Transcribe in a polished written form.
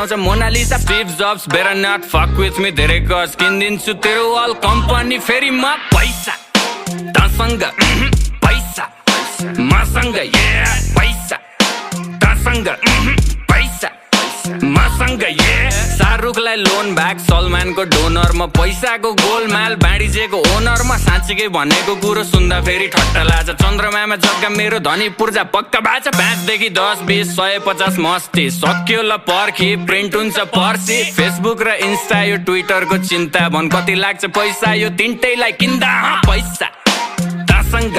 आउँछ Mona Lisa Steve Jobs better not fuck with me धेरै गज किन्दिन्छु तेरो अल कम्पनी फेरि म पैसा तसँग पैसा मसँग पैसा तसँग पैसा मसँग शाहरुखलाई लोन ब्याक सलमानको डोनर म पैसाको गोलमाल बाँडिजेको ओनर म साँच्चीकै भनेको कुरो सुन्दा फेरि ठट्टा लाग्छ चन्द्रमामा जग्गा मेरो धनी पूर्जा पक्का बाछ 5 देखि 10 20 150 मस्ती सक्यो ल पर्खी प्रिन्ट हुन्छ पर्सी फेसबुक र इन्स्टा यो ट्विटरको चिन्ता भन कति लाग्छ पैसा यो तिनटैलाई किन्दा पैसा तसँग